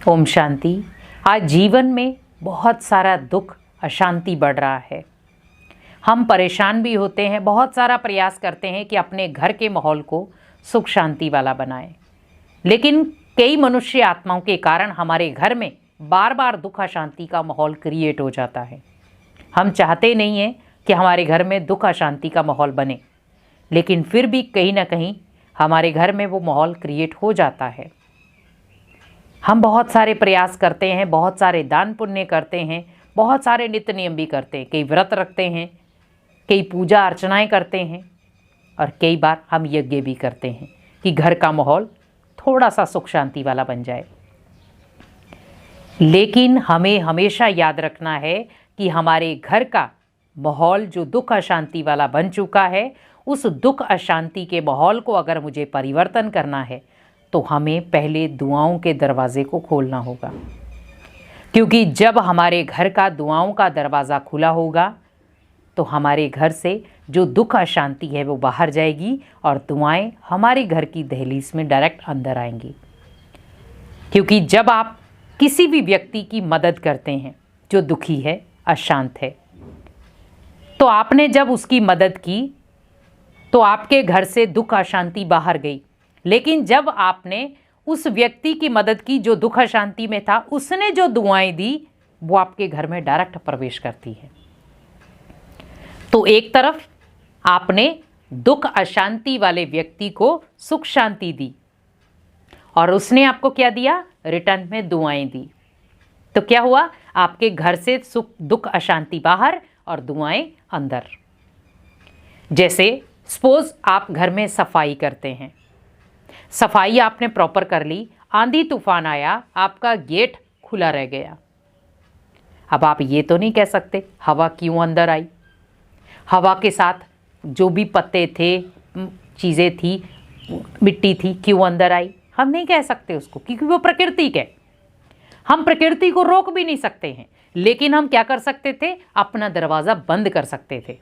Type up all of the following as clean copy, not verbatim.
ओम शांति। आज जीवन में बहुत सारा दुख अशांति बढ़ रहा है। हम परेशान भी होते हैं, बहुत सारा प्रयास करते हैं कि अपने घर के माहौल को सुख शांति वाला बनाएं, लेकिन कई मनुष्य आत्माओं के कारण हमारे घर में बार बार दुख अशांति का माहौल क्रिएट हो जाता है। हम चाहते नहीं हैं कि हमारे घर में दुख अशांति का माहौल बने, लेकिन फिर भी कहीं ना कहीं हमारे घर में वो माहौल क्रिएट हो जाता है। हम बहुत सारे प्रयास करते हैं, बहुत सारे दान पुण्य करते हैं, बहुत सारे नित्य नियम भी करते हैं, कई व्रत रखते हैं, कई पूजा अर्चनाएं करते हैं और कई बार हम यज्ञ भी करते हैं कि घर का माहौल थोड़ा सा सुख शांति वाला बन जाए। लेकिन हमें हमेशा याद रखना है कि हमारे घर का माहौल जो दुख अशांति वाला बन चुका है, उस दुख अशांति के माहौल को अगर मुझे परिवर्तन करना है तो हमें पहले दुआओं के दरवाजे को खोलना होगा, क्योंकि जब हमारे घर का दुआओं का दरवाज़ा खुला होगा तो हमारे घर से जो दुख अशांति है वो बाहर जाएगी और दुआएं हमारे घर की दहलीज में डायरेक्ट अंदर आएंगी। क्योंकि जब आप किसी भी व्यक्ति की मदद करते हैं जो दुखी है, अशांत है, तो आपने जब उसकी मदद की तो आपके घर से दुख अशांति बाहर गई। लेकिन जब आपने उस व्यक्ति की मदद की जो दुख अशांति में था, उसने जो दुआएं दी वो आपके घर में डायरेक्ट प्रवेश करती है। तो एक तरफ आपने दुख अशांति वाले व्यक्ति को सुख शांति दी और उसने आपको क्या दिया, रिटर्न में दुआएं दी। तो क्या हुआ, आपके घर से सुख दुख अशांति बाहर और दुआएं अंदर। जैसे सपोज आप घर में सफाई करते हैं, सफाई आपने प्रॉपर कर ली, आंधी तूफान आया, आपका गेट खुला रह गया। अब आप ये तो नहीं कह सकते हवा क्यों अंदर आई, हवा के साथ जो भी पत्ते थे, चीज़ें थी, मिट्टी थी, क्यों अंदर आई। हम नहीं कह सकते उसको, क्योंकि वो प्रकृति है। हम प्रकृति को रोक भी नहीं सकते हैं, लेकिन हम क्या कर सकते थे, अपना दरवाज़ा बंद कर सकते थे।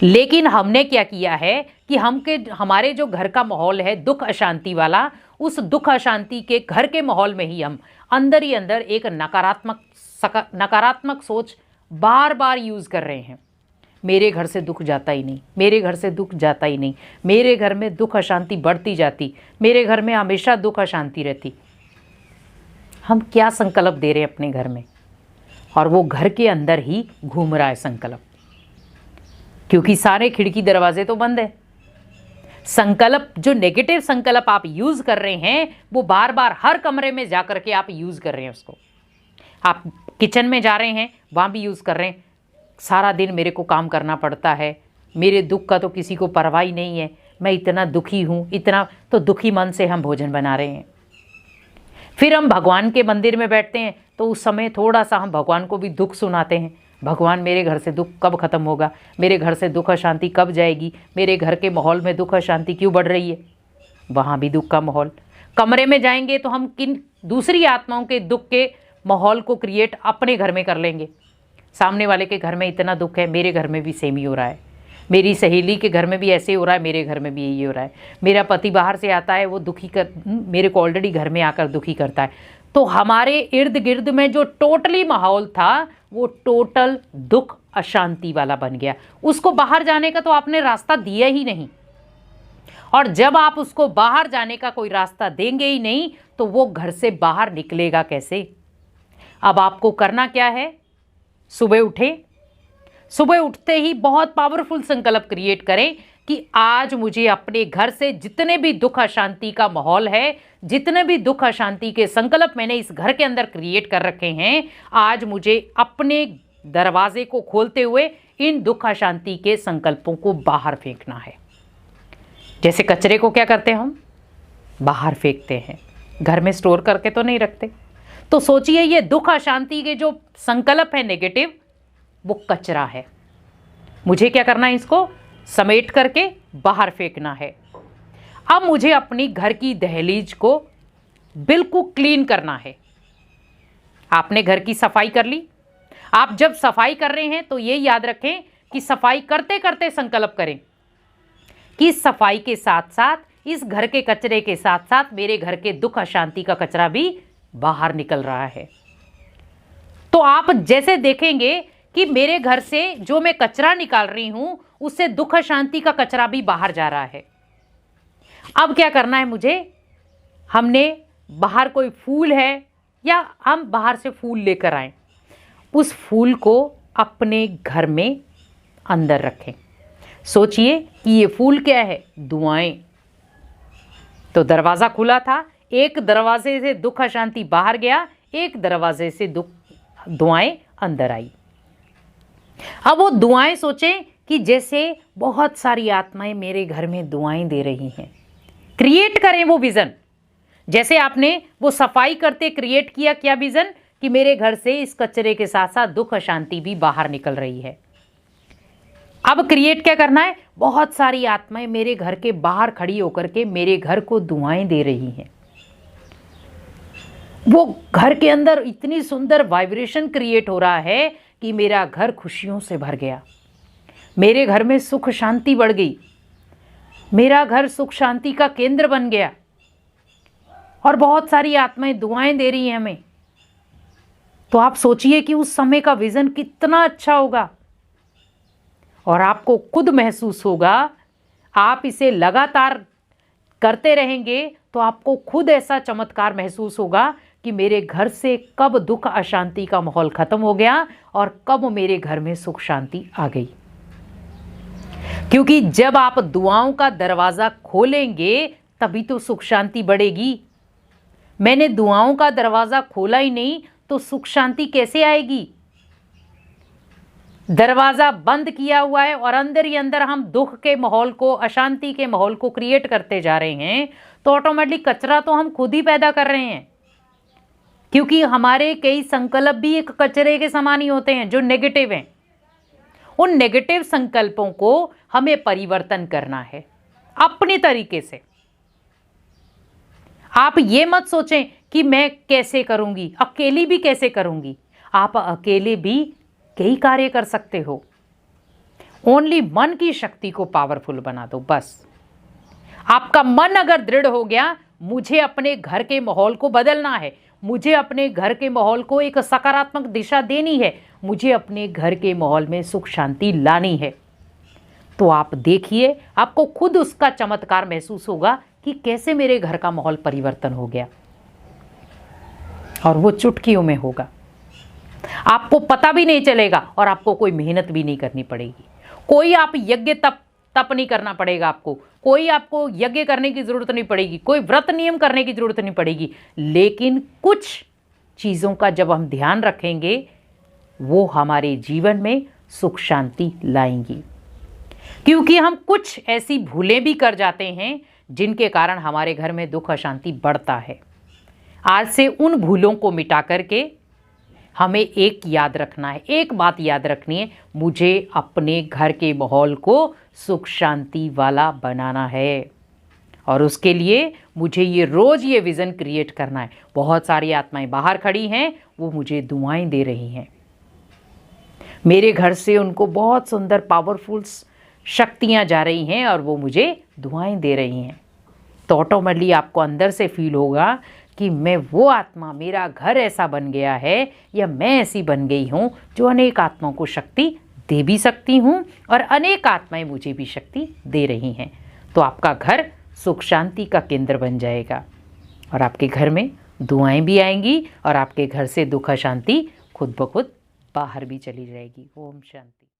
लेकिन हमने क्या किया है कि हमारे जो घर का माहौल है दुख अशांति वाला, उस दुख अशांति के घर के माहौल में ही हम अंदर ही अंदर एक नकारात्मक सोच बार बार यूज़ कर रहे हैं। मेरे घर से दुख जाता ही नहीं, मेरे घर से दुख जाता ही नहीं, मेरे घर में दुख अशांति बढ़ती जाती, मेरे घर में हमेशा दुख अशांति रहती। हम क्या संकल्प दे रहे हैं अपने घर में, और वो घर के अंदर ही घूम रहा है संकल्प, क्योंकि सारे खिड़की दरवाजे तो बंद है। संकल्प जो नेगेटिव संकल्प आप यूज़ कर रहे हैं वो बार बार हर कमरे में जा कर के आप यूज़ कर रहे हैं उसको। आप किचन में जा रहे हैं, वहाँ भी यूज़ कर रहे हैं, सारा दिन मेरे को काम करना पड़ता है, मेरे दुख का तो किसी को परवाह ही नहीं है, मैं इतना दुखी हूँ, इतना तो दुखी मन से हम भोजन बना रहे हैं। फिर हम भगवान के मंदिर में बैठते हैं तो उस समय थोड़ा सा हम भगवान को भी दुख सुनाते हैं, भगवान मेरे घर से दुख कब ख़त्म होगा, मेरे घर से दुख अशांति कब जाएगी, मेरे घर के माहौल में दुख अशांति क्यों बढ़ रही है। वहाँ भी दुख का माहौल। कमरे में जाएंगे तो हम किन दूसरी आत्माओं के दुख के माहौल को क्रिएट अपने घर में कर लेंगे। सामने वाले के घर में इतना दुख है, मेरे घर में भी सेम ही हो रहा है, मेरी सहेली के घर में भी ऐसे ही हो रहा है, मेरे घर में भी यही हो रहा है, मेरा पति बाहर से आता है वो दुखी मेरे को ऑलरेडी घर में आकर दुखी करता है। तो हमारे इर्द गिर्द में जो टोटली माहौल था वो टोटल दुख अशांति वाला बन गया। उसको बाहर जाने का तो आपने रास्ता दिया ही नहीं, और जब आप उसको बाहर जाने का कोई रास्ता देंगे ही नहीं तो वो घर से बाहर निकलेगा कैसे। अब आपको करना क्या है, सुबह उठें, सुबह उठते ही बहुत पावरफुल संकल्प क्रिएट करें कि आज मुझे अपने घर से जितने भी दुख अशांति का माहौल है, जितने भी दुख अशांति के संकल्प मैंने इस घर के अंदर क्रिएट कर रखे हैं, आज मुझे अपने दरवाजे को खोलते हुए इन दुख अशांति के संकल्पों को बाहर फेंकना है। जैसे कचरे को क्या करते हैं, हम बाहर फेंकते हैं, घर में स्टोर करके तो नहीं रखते। तो सोचिए ये दुख अशांति के जो संकल्प है नेगेटिव, वो कचरा है। मुझे क्या करना है, इसको समेट करके बाहर फेंकना है। अब मुझे अपनी घर की दहलीज को बिल्कुल क्लीन करना है। आपने घर की सफाई कर ली। आप जब सफाई कर रहे हैं तो ये याद रखें कि सफाई करते करते संकल्प करें कि सफाई के साथ साथ इस घर के कचरे के साथ साथ मेरे घर के दुख अशांति का कचरा भी बाहर निकल रहा है। तो आप जैसे देखेंगे कि मेरे घर से जो मैं कचरा निकाल रही हूं, उससे दुख अशांति का कचरा भी बाहर जा रहा है। अब क्या करना है मुझे, हमने बाहर कोई फूल है या हम बाहर से फूल लेकर आए, उस फूल को अपने घर में अंदर रखें। सोचिए कि ये फूल क्या है, दुआएं। तो दरवाज़ा खुला था, एक दरवाजे से दुख अशांति बाहर गया, एक दरवाजे से दुआएं अंदर आई। अब वो दुआएं सोचें कि जैसे बहुत सारी आत्माएं मेरे घर में दुआएं दे रही हैं। क्रिएट करें वो विज़न, जैसे आपने वो सफाई करते क्रिएट किया क्या विज़न कि मेरे घर से इस कचरे के साथ साथ दुख अशांति भी बाहर निकल रही है। अब क्रिएट क्या करना है, बहुत सारी आत्माएं मेरे घर के बाहर खड़ी होकर के मेरे घर को दुआएं दे रही हैं। वो घर के अंदर इतनी सुंदर वाइब्रेशन क्रिएट हो रहा है कि मेरा घर खुशियों से भर गया, मेरे घर में सुख शांति बढ़ गई, मेरा घर सुख शांति का केंद्र बन गया और बहुत सारी आत्माएं दुआएं दे रही हैं हमें। तो आप सोचिए कि उस समय का विजन कितना अच्छा होगा और आपको खुद महसूस होगा, आप इसे लगातार करते रहेंगे तो आपको खुद ऐसा चमत्कार महसूस होगा कि मेरे घर से कब दुख अशांति का माहौल खत्म हो गया और कब मेरे घर में सुख शांति आ गई। क्योंकि जब आप दुआओं का दरवाज़ा खोलेंगे तभी तो सुख शांति बढ़ेगी। मैंने दुआओं का दरवाज़ा खोला ही नहीं तो सुख शांति कैसे आएगी। दरवाज़ा बंद किया हुआ है और अंदर ही अंदर हम दुख के माहौल को, अशांति के माहौल को क्रिएट करते जा रहे हैं, तो ऑटोमेटिकली कचरा तो हम खुद ही पैदा कर रहे हैं। क्योंकि हमारे कई संकल्प भी एक कचरे के समान ही होते हैं जो नेगेटिव हैं। उन नेगेटिव संकल्पों को हमें परिवर्तन करना है अपने तरीके से। आप ये मत सोचें कि मैं कैसे करूंगी, अकेली भी कैसे करूंगी। आप अकेले भी कई कार्य कर सकते हो। ओनली मन की शक्ति को पावरफुल बना दो बस। आपका मन अगर दृढ़ हो गया, मुझे अपने घर के माहौल को बदलना है, मुझे अपने घर के माहौल को एक सकारात्मक दिशा देनी है, मुझे अपने घर के माहौल में सुख शांति लानी है, तो आप देखिए आपको खुद उसका चमत्कार महसूस होगा कि कैसे मेरे घर का माहौल परिवर्तन हो गया। और वो चुटकियों में होगा, आपको पता भी नहीं चलेगा और आपको कोई मेहनत भी नहीं करनी पड़ेगी। कोई आप यज्ञ तप नहीं करना पड़ेगा आपको, कोई आपको यज्ञ करने की ज़रूरत नहीं पड़ेगी, कोई व्रत नियम करने की ज़रूरत नहीं पड़ेगी। लेकिन कुछ चीज़ों का जब हम ध्यान रखेंगे वो हमारे जीवन में सुख शांति लाएंगी। क्योंकि हम कुछ ऐसी भूलें भी कर जाते हैं जिनके कारण हमारे घर में दुख अशांति बढ़ता है। आज से उन भूलों को मिटा करके हमें एक याद रखना है, एक बात याद रखनी है, मुझे अपने घर के माहौल को सुख शांति वाला बनाना है। और उसके लिए मुझे ये रोज़ ये विज़न क्रिएट करना है। बहुत सारी आत्माएं बाहर खड़ी हैं, वो मुझे दुआएं दे रही हैं। मेरे घर से उनको बहुत सुंदर पावरफुल शक्तियाँ जा रही हैं और वो मुझे दुआएं दे रही हैं। तो ऑटोमेटिकली आपको अंदर से फील होगा कि मैं वो आत्मा, मेरा घर ऐसा बन गया है या मैं ऐसी बन गई हूँ जो अनेक आत्माओं को शक्ति दे भी सकती हूँ और अनेक आत्माएं मुझे भी शक्ति दे रही हैं। तो आपका घर सुख शांति का केंद्र बन जाएगा और आपके घर में दुआएं भी आएंगी और आपके घर से दुख अशांति खुद ब खुद बाहर भी चली जाएगी। ओम शांति।